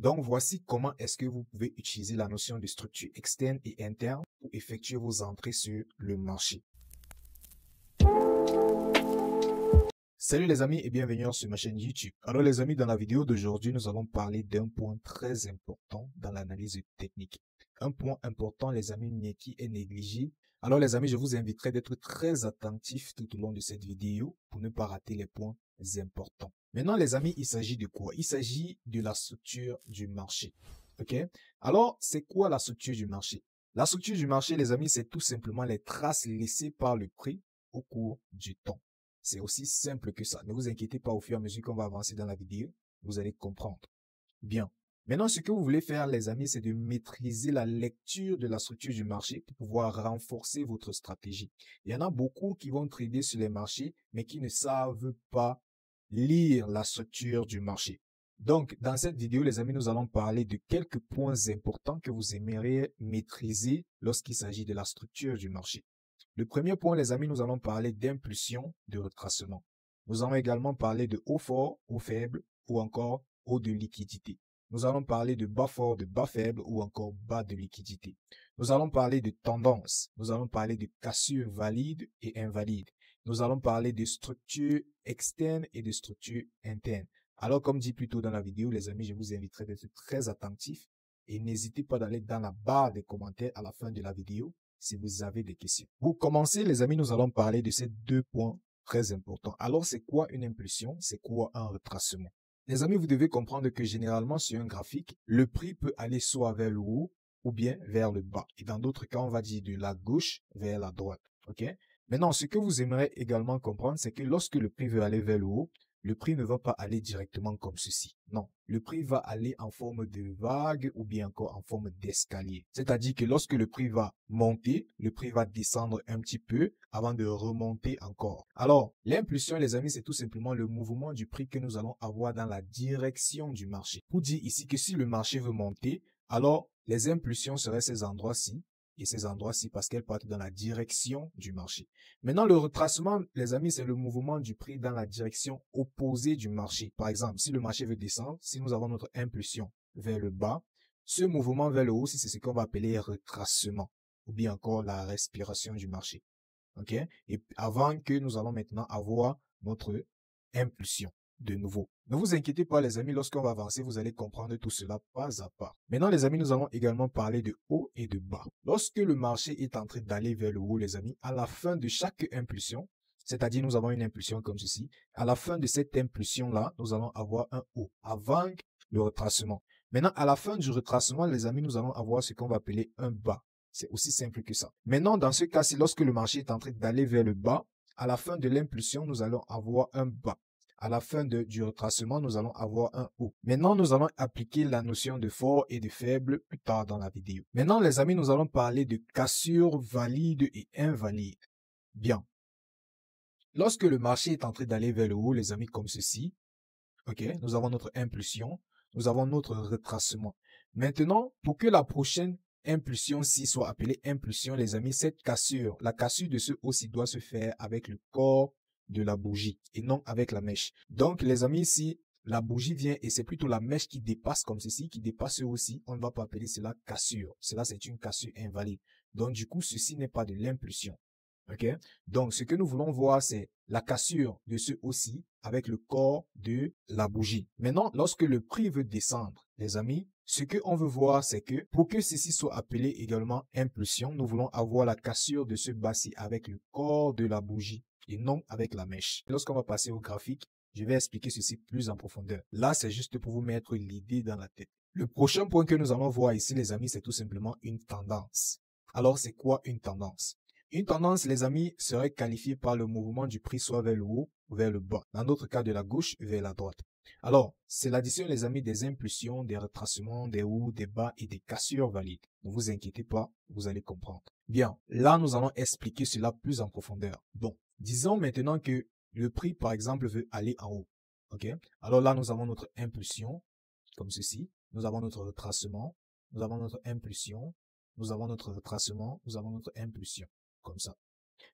Donc, voici comment est-ce que vous pouvez utiliser la notion de structure externe et interne pour effectuer vos entrées sur le marché. Salut les amis et bienvenue sur ma chaîne YouTube. Alors les amis, dans la vidéo d'aujourd'hui, nous allons parler d'un point très important dans l'analyse technique. Un point important, les amis, mais qui est négligé. Alors les amis, je vous inviterai d'être très attentifs tout au long de cette vidéo pour ne pas rater les points importants. Maintenant les amis, il s'agit de quoi? Il s'agit de la structure du marché. Ok? Alors, c'est quoi la structure du marché? La structure du marché, les amis, c'est tout simplement les traces laissées par le prix au cours du temps. C'est aussi simple que ça. Ne vous inquiétez pas, au fur et à mesure qu'on va avancer dans la vidéo, vous allez comprendre. Bien. Maintenant, ce que vous voulez faire, les amis, c'est de maîtriser la lecture de la structure du marché pour pouvoir renforcer votre stratégie. Il y en a beaucoup qui vont trader sur les marchés, mais qui ne savent pas lire la structure du marché. Donc, dans cette vidéo, les amis, nous allons parler de quelques points importants que vous aimeriez maîtriser lorsqu'il s'agit de la structure du marché. Le premier point, les amis, nous allons parler d'impulsion de retracement. Nous allons également parler de haut fort, haut faible ou encore haut de liquidité. Nous allons parler de bas fort, de bas faible ou encore bas de liquidité. Nous allons parler de tendance. Nous allons parler de cassure valide et invalide. Nous allons parler de structure externe et de structure interne. Alors, comme dit plus tôt dans la vidéo, les amis, je vous inviterai d'être très attentifs et n'hésitez pas d'aller dans la barre des commentaires à la fin de la vidéo si vous avez des questions. Pour commencer, les amis, nous allons parler de ces deux points très importants. Alors, c'est quoi une impulsion? C'est quoi un retracement? Les amis, vous devez comprendre que généralement, sur un graphique, le prix peut aller soit vers le haut ou bien vers le bas. Et dans d'autres cas, on va dire de la gauche vers la droite. OK? Maintenant, ce que vous aimeriez également comprendre, c'est que lorsque le prix veut aller vers le haut, le prix ne va pas aller directement comme ceci. Non, le prix va aller en forme de vague ou bien encore en forme d'escalier. C'est-à-dire que lorsque le prix va monter, le prix va descendre un petit peu avant de remonter encore. Alors, l'impulsion, les amis, c'est tout simplement le mouvement du prix que nous allons avoir dans la direction du marché. Pour dire ici que si le marché veut monter, alors les impulsions seraient ces endroits-ci et ces endroits-ci parce qu'elles partent dans la direction du marché. Maintenant, le retracement, les amis, c'est le mouvement du prix dans la direction opposée du marché. Par exemple, si le marché veut descendre, si nous avons notre impulsion vers le bas, ce mouvement vers le haut, c'est ce qu'on va appeler retracement ou bien encore la respiration du marché. OK? Et avant que nous allons maintenant avoir notre impulsion de nouveau. Ne vous inquiétez pas, les amis, lorsqu'on va avancer, vous allez comprendre tout cela pas à pas. Maintenant, les amis, nous allons également parler de haut et de bas. Lorsque le marché est en train d'aller vers le haut, les amis, à la fin de chaque impulsion, c'est-à-dire nous avons une impulsion comme ceci, à la fin de cette impulsion-là, nous allons avoir un haut avant le retracement. Maintenant, à la fin du retracement, les amis, nous allons avoir ce qu'on va appeler un bas. C'est aussi simple que ça. Maintenant, dans ce cas-ci, lorsque le marché est en train d'aller vers le bas, à la fin de l'impulsion, nous allons avoir un bas. À la fin du retracement, nous allons avoir un haut. Maintenant, nous allons appliquer la notion de fort et de faible plus tard dans la vidéo. Maintenant, les amis, nous allons parler de cassure valide et invalide. Bien. Lorsque le marché est en train d'aller vers le haut, les amis, comme ceci, ok, nous avons notre impulsion, nous avons notre retracement. Maintenant, pour que la prochaine impulsion-ci soit appelée impulsion, les amis, cette cassure, la cassure de ce haut-ci doit se faire avec le corps de la bougie et non avec la mèche. Donc, les amis, si la bougie vient et c'est plutôt la mèche qui dépasse comme ceci, qui dépasse ce haut-ci, on ne va pas appeler cela cassure. Cela, c'est une cassure invalide. Donc, du coup, ceci n'est pas de l'impulsion. OK? Donc, ce que nous voulons voir, c'est la cassure de ce haut-ci avec le corps de la bougie. Maintenant, lorsque le prix veut descendre, les amis, ce qu'on veut voir, c'est que pour que ceci soit appelé également impulsion, nous voulons avoir la cassure de ce bas-ci avec le corps de la bougie et non avec la mèche. Lorsqu'on va passer au graphique, je vais expliquer ceci plus en profondeur. Là, c'est juste pour vous mettre l'idée dans la tête. Le prochain point que nous allons voir ici, les amis, c'est tout simplement une tendance. Alors, c'est quoi une tendance? Une tendance, les amis, serait qualifiée par le mouvement du prix soit vers le haut ou vers le bas. Dans d'autres cas, de la gauche vers la droite. Alors, c'est l'addition, les amis, des impulsions, des retracements, des hauts, des bas et des cassures valides. Ne vous inquiétez pas, vous allez comprendre. Bien, là, nous allons expliquer cela plus en profondeur. Bon, disons maintenant que le prix, par exemple, veut aller en haut. OK? Alors là, nous avons notre impulsion, comme ceci. Nous avons notre retracement, nous avons notre impulsion, nous avons notre retracement, nous avons notre impulsion. Comme ça.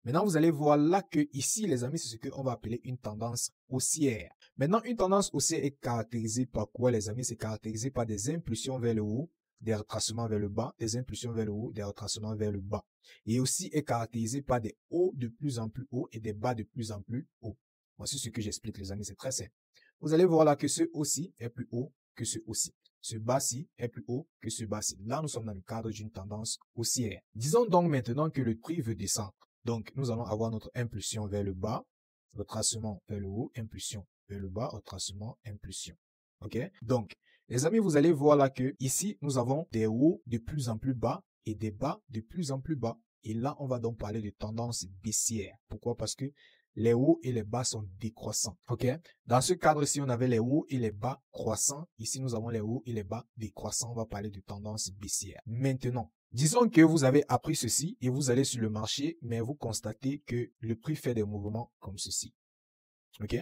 Maintenant, vous allez voir là que ici, les amis, c'est ce qu'on va appeler une tendance haussière. Maintenant, une tendance haussière est caractérisée par quoi, les amis? C'est caractérisé par des impulsions vers le haut, des retracements vers le bas, des impulsions vers le haut, des retracements vers le bas. Et aussi est caractérisé par des hauts de plus en plus hauts et des bas de plus en plus hauts. Voici ce que j'explique, les amis, c'est très simple. Vous allez voir là que ce haut-ci est plus haut que ce haut-ci. Ce bas-ci est plus haut que ce bas-ci. Là, nous sommes dans le cadre d'une tendance haussière. Disons donc maintenant que le prix veut descendre. Donc, nous allons avoir notre impulsion vers le bas, retracement vers le haut, impulsion vers le bas, retracement, impulsion. OK? Donc, les amis, vous allez voir là que ici, nous avons des hauts de plus en plus bas et des bas de plus en plus bas. Et là, on va donc parler de tendance baissière. Pourquoi? Parce que les hauts et les bas sont décroissants. OK? Dans ce cadre-ci, on avait les hauts et les bas croissants. Ici, nous avons les hauts et les bas décroissants. On va parler de tendance baissière. Maintenant, disons que vous avez appris ceci et vous allez sur le marché, mais vous constatez que le prix fait des mouvements comme ceci. OK?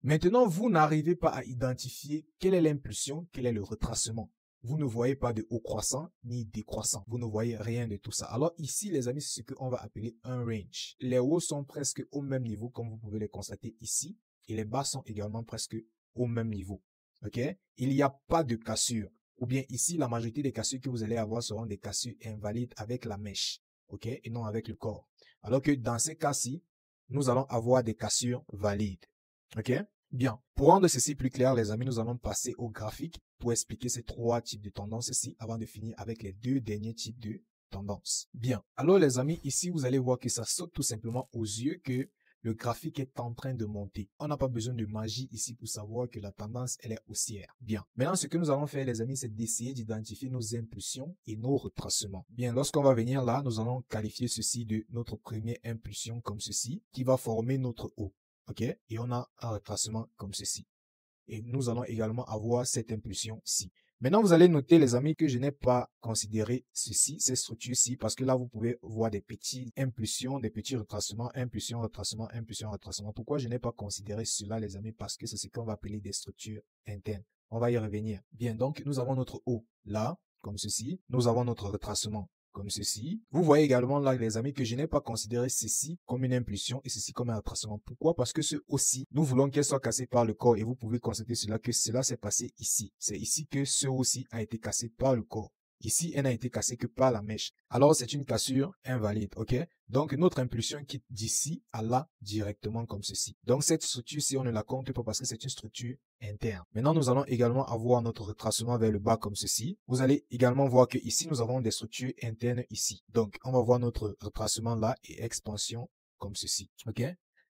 Maintenant, vous n'arrivez pas à identifier quelle est l'impulsion, quel est le retracement. Vous ne voyez pas de haut croissant ni décroissant. Vous ne voyez rien de tout ça. Alors ici, les amis, c'est ce qu'on va appeler un range. Les hauts sont presque au même niveau, comme vous pouvez les constater ici. Et les bas sont également presque au même niveau. OK? Il n'y a pas de cassure. Ou bien ici, la majorité des cassures que vous allez avoir seront des cassures invalides avec la mèche. OK? Et non avec le corps. Alors que dans ces cas-ci, nous allons avoir des cassures valides. OK? Bien. Pour rendre ceci plus clair, les amis, nous allons passer au graphique pour expliquer ces trois types de tendances ici avant de finir avec les deux derniers types de tendances. Bien. Alors, les amis, ici, vous allez voir que ça saute tout simplement aux yeux que le graphique est en train de monter. On n'a pas besoin de magie ici pour savoir que la tendance, elle est haussière. Bien. Maintenant, ce que nous allons faire, les amis, c'est d'essayer d'identifier nos impulsions et nos retracements. Bien, lorsqu'on va venir là, nous allons qualifier ceci de notre première impulsion comme ceci, qui va former notre haut. OK? Et on a un retracement comme ceci. Et nous allons également avoir cette impulsion-ci. Maintenant, vous allez noter, les amis, que je n'ai pas considéré ceci, ces structures-ci, parce que là, vous pouvez voir des petites impulsions, des petits retracements, impulsion, retracement, impulsion, retracement. Pourquoi je n'ai pas considéré cela, les amis? Parce que c'est ce qu'on va appeler des structures internes. On va y revenir. Bien, donc, nous avons notre haut là, comme ceci. Nous avons notre retracement comme ceci. Vous voyez également là, les amis, que je n'ai pas considéré ceci comme une impulsion et ceci comme un retracement. Pourquoi? Parce que ce aussi, nous voulons qu'elle soit cassée par le corps et vous pouvez constater cela que cela s'est passé ici. C'est ici que ce aussi a été cassé par le corps. Ici, elle n'a été cassée que par la mèche. Alors, c'est une cassure invalide, ok? Donc, notre impulsion quitte d'ici à là directement comme ceci. Donc, cette structure-ci, on ne la compte pas parce que c'est une structure interne. Maintenant, nous allons également avoir notre retracement vers le bas comme ceci. Vous allez également voir que ici, nous avons des structures internes ici. Donc, on va voir notre retracement là et expansion comme ceci, ok?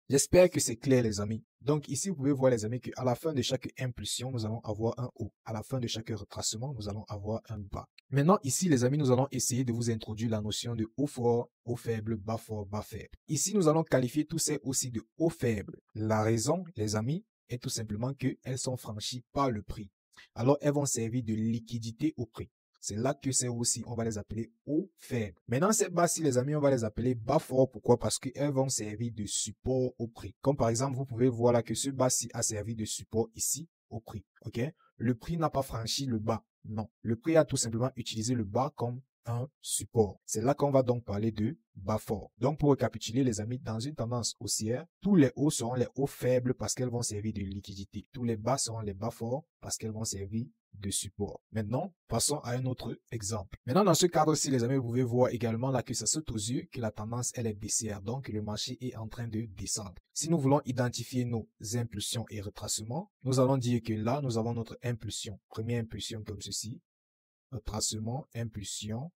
J'espère que c'est clair, les amis. Donc ici, vous pouvez voir, les amis, qu'à la fin de chaque impulsion, nous allons avoir un haut. À la fin de chaque retracement, nous allons avoir un bas. Maintenant, ici, les amis, nous allons essayer de vous introduire la notion de haut fort, haut faible, bas fort, bas faible. Ici, nous allons qualifier tous ces aussi de haut faible. La raison, les amis, est tout simplement qu'elles sont franchies par le prix. Alors, elles vont servir de liquidité au prix. C'est là que c'est aussi, on va les appeler hauts faibles. Maintenant, ces bas-ci, les amis, on va les appeler bas forts. Pourquoi? Parce qu'elles vont servir de support au prix. Comme par exemple, vous pouvez voir là que ce bas-ci a servi de support ici au prix. OK? Le prix n'a pas franchi le bas. Non. Le prix a tout simplement utilisé le bas comme un support. C'est là qu'on va donc parler de bas fort. Donc, pour récapituler, les amis, dans une tendance haussière, tous les hauts seront les hauts faibles parce qu'elles vont servir de liquidité. Tous les bas seront les bas forts parce qu'elles vont servir de support. Maintenant, passons à un autre exemple. Maintenant, dans ce cadre-ci, les amis, vous pouvez voir également là que ça saute aux yeux que la tendance, elle est baissière. Donc, le marché est en train de descendre. Si nous voulons identifier nos impulsions et retracements, nous allons dire que là, nous avons notre impulsion. Première impulsion comme ceci. Retracement, impulsion,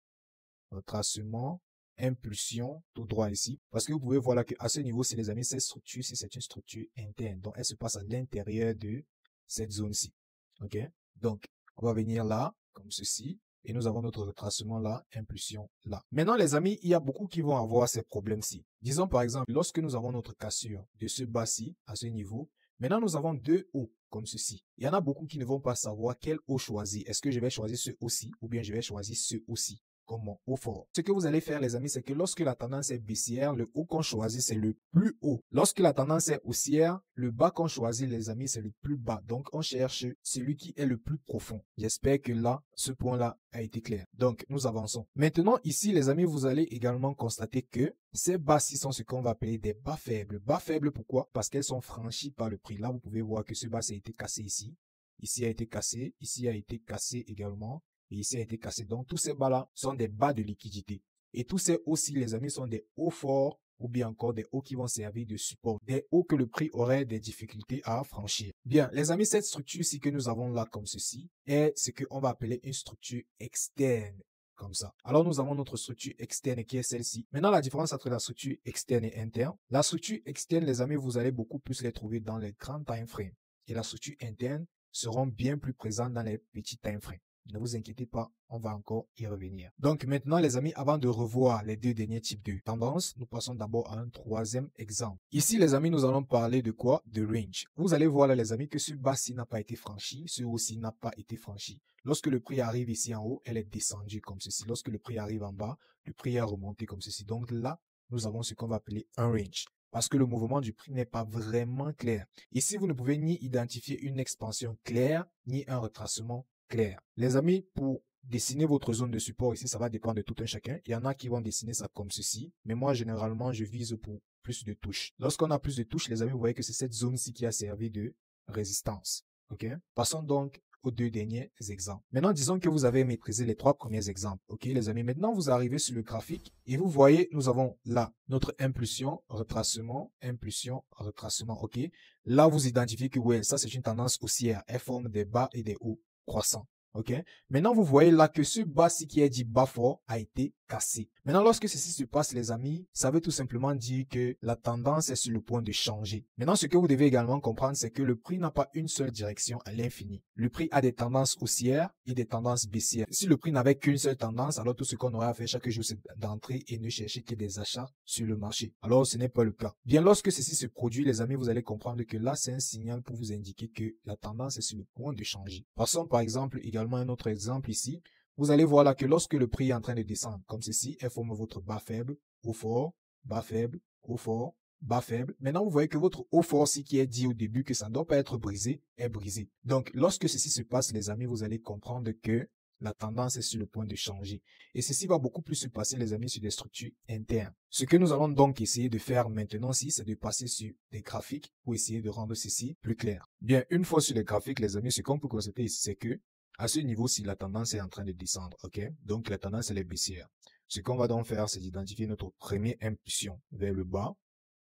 retracement, impulsion, tout droit ici. Parce que vous pouvez voir là qu'à ce niveau, c'est les amis, cette structure, c'est une structure interne. Donc, elle se passe à l'intérieur de cette zone-ci. OK? Donc, on va venir là, comme ceci. Et nous avons notre retracement là, impulsion là. Maintenant, les amis, il y a beaucoup qui vont avoir ces problèmes-ci. Disons par exemple, lorsque nous avons notre cassure de ce bas-ci, à ce niveau, maintenant nous avons deux hauts, comme ceci. Il y en a beaucoup qui ne vont pas savoir quel haut choisir. Est-ce que je vais choisir ce haut-ci ou bien je vais choisir ce haut-ci? comme mon haut fort. Ce que vous allez faire, les amis, c'est que lorsque la tendance est baissière, le haut qu'on choisit, c'est le plus haut. Lorsque la tendance est haussière, le bas qu'on choisit, les amis, c'est le plus bas. Donc, on cherche celui qui est le plus profond. J'espère que là, ce point-là a été clair. Donc, nous avançons. Maintenant, ici, les amis, vous allez également constater que ces bas-ci sont ce qu'on va appeler des bas faibles. Bas faibles, pourquoi? Parce qu'elles sont franchies par le prix. Là, vous pouvez voir que ce bas a été cassé ici. Ici a été cassé. Ici a été cassé également. Et ici a été cassé. Donc, tous ces bas-là sont des bas de liquidité. Et tous ces hauts-ci, les amis, sont des hauts forts ou bien encore des hauts qui vont servir de support. Des hauts que le prix aurait des difficultés à franchir. Bien, les amis, cette structure-ci que nous avons là comme ceci est ce qu'on va appeler une structure externe. Comme ça. Alors, nous avons notre structure externe qui est celle-ci. Maintenant, la différence entre la structure externe et interne. La structure externe, les amis, vous allez beaucoup plus les trouver dans les grands time frames. Et la structure interne seront bien plus présentes dans les petits time frames. Ne vous inquiétez pas, on va encore y revenir. Donc maintenant, les amis, avant de revoir les deux derniers types de tendances, nous passons d'abord à un troisième exemple. Ici, les amis, nous allons parler de quoi? De range. Vous allez voir là, les amis, que ce bas-ci n'a pas été franchi, ce haut-ci n'a pas été franchi. Lorsque le prix arrive ici en haut, elle est descendue comme ceci. Lorsque le prix arrive en bas, le prix est remonté comme ceci. Donc là, nous avons ce qu'on va appeler un range. Parce que le mouvement du prix n'est pas vraiment clair. Ici, vous ne pouvez ni identifier une expansion claire, ni un retracement clair. Les amis, pour dessiner votre zone de support ici, ça va dépendre de tout un chacun. Il y en a qui vont dessiner ça comme ceci, mais moi, généralement, je vise pour plus de touches. Lorsqu'on a plus de touches, les amis, vous voyez que c'est cette zone-ci qui a servi de résistance. Ok? Passons donc aux deux derniers exemples. Maintenant, disons que vous avez maîtrisé les trois premiers exemples. Ok, les amis, maintenant, vous arrivez sur le graphique et vous voyez, nous avons là notre impulsion, retracement, impulsion, retracement. Ok, là, vous identifiez que, ouais, ça, c'est une tendance haussière. Elle forme des bas et des hauts croissants. Ok. Maintenant, vous voyez là que ce bas-ci qui est dit bas fort a été cassé. Maintenant, lorsque ceci se passe, les amis, ça veut tout simplement dire que la tendance est sur le point de changer. Maintenant, ce que vous devez également comprendre, c'est que le prix n'a pas une seule direction à l'infini. Le prix a des tendances haussières et des tendances baissières. Si le prix n'avait qu'une seule tendance, alors tout ce qu'on aurait à faire chaque jour, c'est d'entrer et ne chercher que des achats sur le marché. Alors, ce n'est pas le cas. Bien, lorsque ceci se produit, les amis, vous allez comprendre que là, c'est un signal pour vous indiquer que la tendance est sur le point de changer. Passons par exemple également à un autre exemple ici. Vous allez voir là que lorsque le prix est en train de descendre, comme ceci, elle forme votre bas faible, haut fort, bas faible, haut fort, bas faible. Maintenant, vous voyez que votre haut fort, ci qui est dit au début que ça ne doit pas être brisé, est brisé. Donc, lorsque ceci se passe, les amis, vous allez comprendre que la tendance est sur le point de changer. Et ceci va beaucoup plus se passer, les amis, sur des structures internes. Ce que nous allons donc essayer de faire maintenant, c'est de passer sur des graphiques pour essayer de rendre ceci plus clair. Bien, une fois sur les graphiques, les amis, ce qu'on peut constater ici, c'est que à ce niveau-ci, la tendance est en train de descendre, ok? Donc, la tendance, elle est baissière. Ce qu'on va donc faire, c'est d'identifier notre première impulsion vers le bas,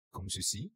comme ceci,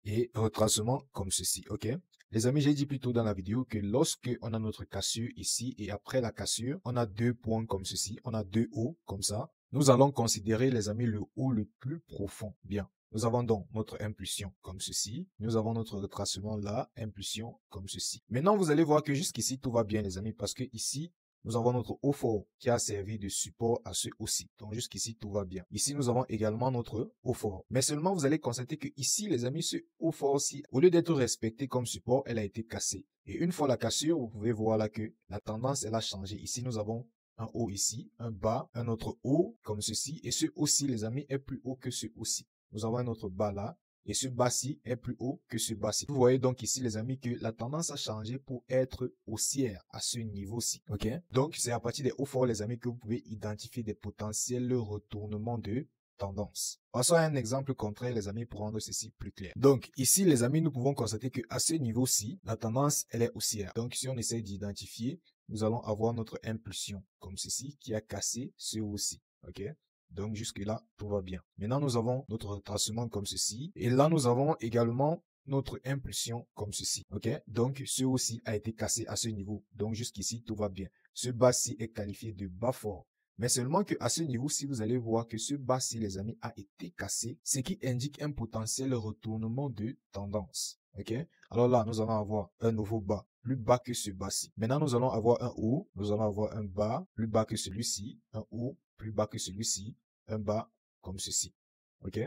et retracement comme ceci, ok? Les amis, j'ai dit plus tôt dans la vidéo que lorsque on a notre cassure ici et après la cassure, on a deux points comme ceci, on a deux hauts comme ça. Nous allons considérer, les amis, le haut le plus profond. Bien. Nous avons donc notre impulsion comme ceci. Nous avons notre retracement là, impulsion comme ceci. Maintenant, vous allez voir que jusqu'ici, tout va bien, les amis, parce que ici, nous avons notre haut fort qui a servi de support à ce aussi. Donc jusqu'ici, tout va bien. Ici, nous avons également notre haut fort. Mais seulement, vous allez constater que ici, les amis, ce haut fort-ci, au lieu d'être respecté comme support, elle a été cassée. Et une fois la cassure, vous pouvez voir là que la tendance, elle a changé. Ici, nous avons un haut ici, un bas, un autre haut comme ceci. Et ce aussi, les amis, est plus haut que ce aussi. Nous avons un autre bas là. Et ce bas-ci est plus haut que ce bas-ci. Vous voyez donc ici, les amis, que la tendance a changé pour être haussière à ce niveau-ci. Ok? Donc, c'est à partir des hauts forts, les amis, que vous pouvez identifier des potentiels retournements de tendance. Passons à un exemple contraire, les amis, pour rendre ceci plus clair. Donc, ici, les amis, nous pouvons constater que à ce niveau-ci, la tendance, elle est haussière. Donc, si on essaie d'identifier, nous allons avoir notre impulsion, comme ceci, qui a cassé ce aussi. Ok? Donc jusque-là, tout va bien. Maintenant, nous avons notre retracement comme ceci. Et là, nous avons également notre impulsion comme ceci. Ok? Donc, ce aussi a été cassé à ce niveau. Donc jusqu'ici, tout va bien. Ce bas-ci est qualifié de bas fort. Mais seulement que à ce niveau-ci, vous allez voir que ce bas-ci, les amis, a été cassé, ce qui indique un potentiel retournement de tendance. Ok? Alors là, nous allons avoir un nouveau bas, plus bas que ce bas-ci. Maintenant, nous allons avoir un haut, nous allons avoir un bas, plus bas que celui-ci, un haut, plus bas que celui-ci, un bas comme ceci. Ok?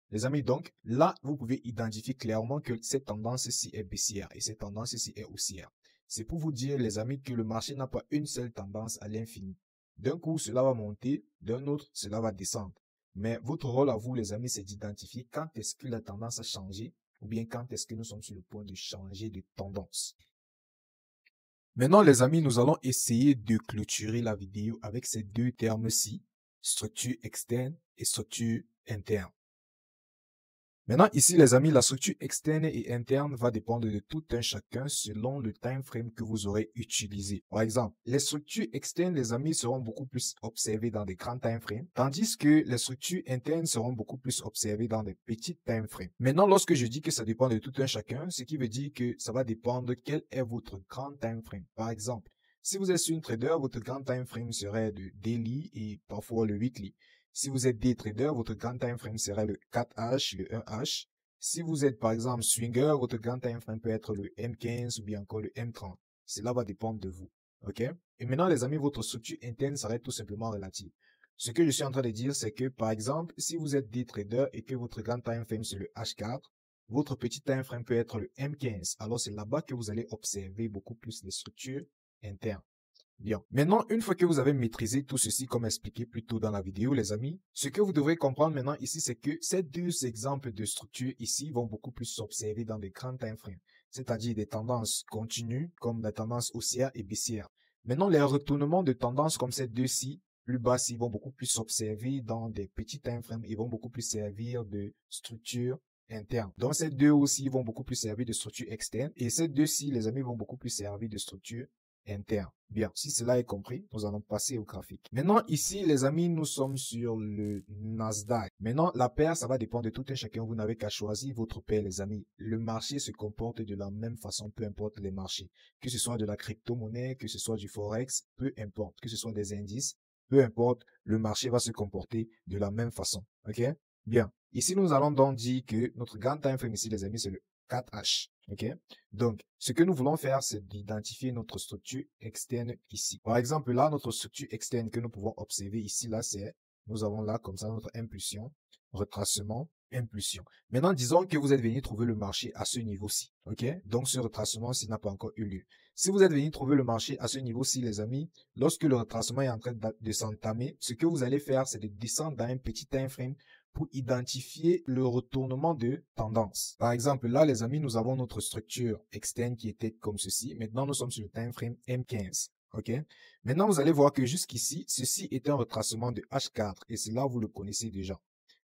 Les amis, donc, là, vous pouvez identifier clairement que cette tendance-ci est baissière et cette tendance-ci est haussière. C'est pour vous dire, les amis, que le marché n'a pas une seule tendance à l'infini. D'un coup, cela va monter, d'un autre, cela va descendre. Mais votre rôle à vous, les amis, c'est d'identifier quand est-ce que la tendance a changé ou bien quand est-ce que nous sommes sur le point de changer de tendance. Maintenant, les amis, nous allons essayer de clôturer la vidéo avec ces deux termes-ci, structure externe et structure interne. Maintenant, ici, les amis, la structure externe et interne va dépendre de tout un chacun selon le time frame que vous aurez utilisé. Par exemple, les structures externes, les amis, seront beaucoup plus observées dans des grands time frames, tandis que les structures internes seront beaucoup plus observées dans des petits time frames. Maintenant, lorsque je dis que ça dépend de tout un chacun, ce qui veut dire que ça va dépendre de quel est votre grand time frame. Par exemple, si vous êtes sur une trader, votre grand time frame serait de daily et parfois le weekly. Si vous êtes day trader, votre grand time frame serait le 4H, le 1H. Si vous êtes par exemple swinger, votre grand time frame peut être le M15 ou bien encore le M30. Cela va dépendre de vous. OK? Et maintenant, les amis, votre structure interne serait tout simplement relative. Ce que je suis en train de dire, c'est que par exemple, si vous êtes day trader et que votre grand time frame c'est le H4, votre petit time frame peut être le M15. Alors c'est là-bas que vous allez observer beaucoup plus les structures internes. Bien. Maintenant, une fois que vous avez maîtrisé tout ceci, comme expliqué plus tôt dans la vidéo, les amis, ce que vous devrez comprendre maintenant ici, c'est que ces deux exemples de structures ici vont beaucoup plus s'observer dans des grands time frames, c'est-à-dire des tendances continues, comme la tendance haussière et baissière. Maintenant, les retournements de tendance comme ces deux-ci, plus bas-ci, vont beaucoup plus s'observer dans des petits time frames et vont beaucoup plus servir de structure interne. Donc, ces deux aussi vont beaucoup plus servir de structure externe et ces deux-ci, les amis, vont beaucoup plus servir de structure interne. Bien, si cela est compris, nous allons passer au graphique. Maintenant, ici, les amis, nous sommes sur le Nasdaq. Maintenant, la paire, ça va dépendre de tout un chacun. Vous n'avez qu'à choisir votre paire, les amis. Le marché se comporte de la même façon, peu importe les marchés. Que ce soit de la crypto-monnaie, que ce soit du forex, peu importe. Que ce soit des indices, peu importe, le marché va se comporter de la même façon. OK? Bien. Ici, nous allons donc dire que notre grand time frame ici, les amis, c'est le 4H. OK? Donc, ce que nous voulons faire, c'est d'identifier notre structure externe ici. Par exemple, là, notre structure externe que nous pouvons observer ici, là, c'est, nous avons là, comme ça, notre impulsion, retracement, impulsion. Maintenant, disons que vous êtes venu trouver le marché à ce niveau-ci. OK? Donc, ce retracement, s'il n'a pas encore eu lieu. Si vous êtes venu trouver le marché à ce niveau-ci, les amis, lorsque le retracement est en train de s'entamer, ce que vous allez faire, c'est de descendre dans un petit time frame pour identifier le retournement de tendance. Par exemple, là, les amis, nous avons notre structure externe qui était comme ceci. Maintenant, nous sommes sur le time frame M15. OK? Maintenant, vous allez voir que jusqu'ici, ceci est un retracement de H4 et cela, vous le connaissez déjà.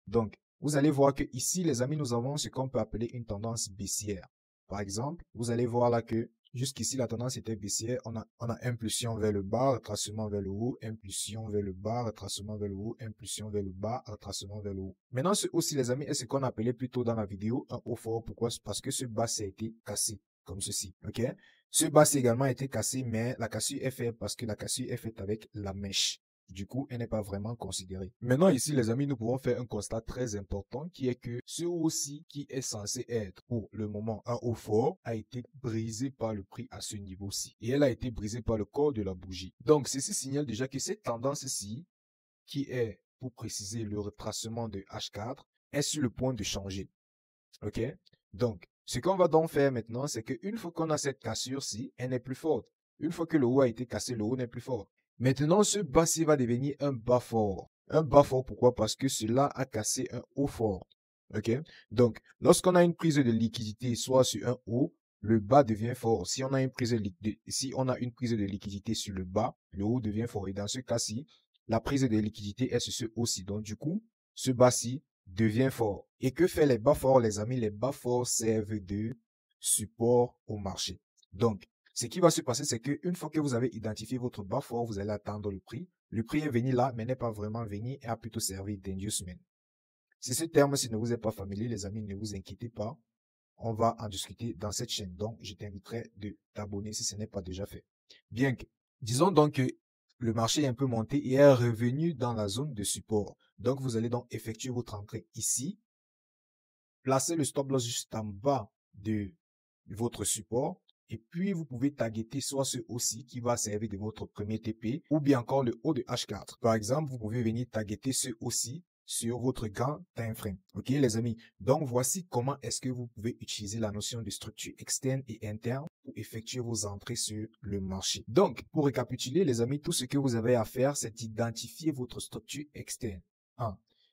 Donc, vous allez voir que ici, les amis, nous avons ce qu'on peut appeler une tendance baissière. Par exemple, vous allez voir là que jusqu'ici, la tendance était baissière. On a impulsion vers le bas, retracement vers le haut, impulsion vers le bas, retracement vers le haut, impulsion vers le bas, retracement vers le haut. Maintenant, ce aussi, les amis, est ce qu'on appelait plus tôt dans la vidéo un haut fort. Pourquoi? Parce que ce bas, ça a été cassé, comme ceci. OK? Ce bas, c'est également été cassé, mais la cassure est faite parce que la cassure est faite avec la mèche. Du coup, elle n'est pas vraiment considérée. Maintenant, ici, les amis, nous pouvons faire un constat très important qui est que ce haut-ci qui est censé être pour le moment un haut fort a été brisé par le prix à ce niveau-ci. Et elle a été brisée par le corps de la bougie. Donc, ceci signale déjà que cette tendance-ci, qui est, pour préciser, le retracement de H4, est sur le point de changer. OK? Donc, ce qu'on va donc faire maintenant, c'est qu'une fois qu'on a cette cassure-ci, elle n'est plus forte. Une fois que le haut a été cassé, le haut n'est plus fort. Maintenant, ce bas-ci va devenir un bas fort. Un bas fort, pourquoi? Parce que cela a cassé un haut fort. OK? Donc, lorsqu'on a une prise de liquidité, soit sur un haut, le bas devient fort. Si on a une prise de liquidité sur le bas, le haut devient fort. Et dans ce cas-ci, la prise de liquidité est sur ce haut-ci. Donc, du coup, ce bas-ci devient fort. Et que fait les bas forts, les amis? Les bas forts servent de support au marché. Donc, ce qui va se passer, c'est qu'une fois que vous avez identifié votre bas fort, vous allez attendre le prix. Le prix est venu là, mais n'est pas vraiment venu et a plutôt servi d'inducement. Si ce terme-ci ne vous est pas familier, les amis, ne vous inquiétez pas. On va en discuter dans cette chaîne. Donc, je t'inviterai de t'abonner si ce n'est pas déjà fait. Bien que, disons donc que le marché est un peu monté et est revenu dans la zone de support. Donc, vous allez donc effectuer votre entrée ici. Placez le stop loss juste en bas de votre support. Et puis, vous pouvez targeter soit ce haut-ci qui va servir de votre premier TP ou bien encore le haut de H4. Par exemple, vous pouvez venir targeter ce haut-ci sur votre grand time frame. Ok les amis, donc voici comment est-ce que vous pouvez utiliser la notion de structure externe et interne pour effectuer vos entrées sur le marché. Donc pour récapituler les amis, tout ce que vous avez à faire, c'est d'identifier votre structure externe.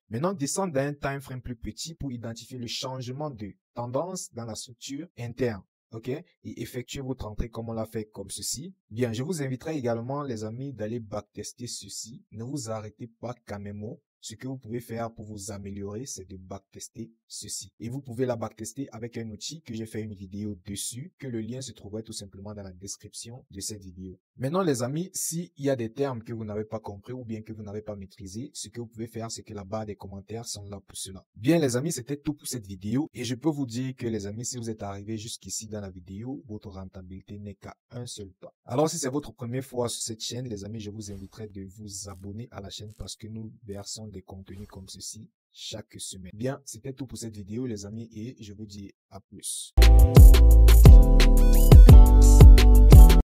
Maintenant, descendre dans un time frame plus petit pour identifier le changement de tendance dans la structure interne. Ok, et effectuer votre entrée comme on l'a fait comme ceci. Bien, je vous inviterai également les amis d'aller backtester ceci. Ne vous arrêtez pas qu'à mes mots. Ce que vous pouvez faire pour vous améliorer, c'est de backtester ceci. Et vous pouvez la backtester avec un outil que j'ai fait une vidéo dessus, que le lien se trouverait tout simplement dans la description de cette vidéo. Maintenant les amis, s'il y a des termes que vous n'avez pas compris ou bien que vous n'avez pas maîtrisé, ce que vous pouvez faire, c'est que la barre des commentaires sont là pour cela. Bien les amis, c'était tout pour cette vidéo. Et je peux vous dire que les amis, si vous êtes arrivés jusqu'ici dans la vidéo, votre rentabilité n'est qu'à un seul pas. Alors si c'est votre première fois sur cette chaîne, les amis, je vous inviterai de vous abonner à la chaîne parce que nous versons des contenus comme ceci chaque semaine. Bien, c'était tout pour cette vidéo les amis et je vous dis à plus.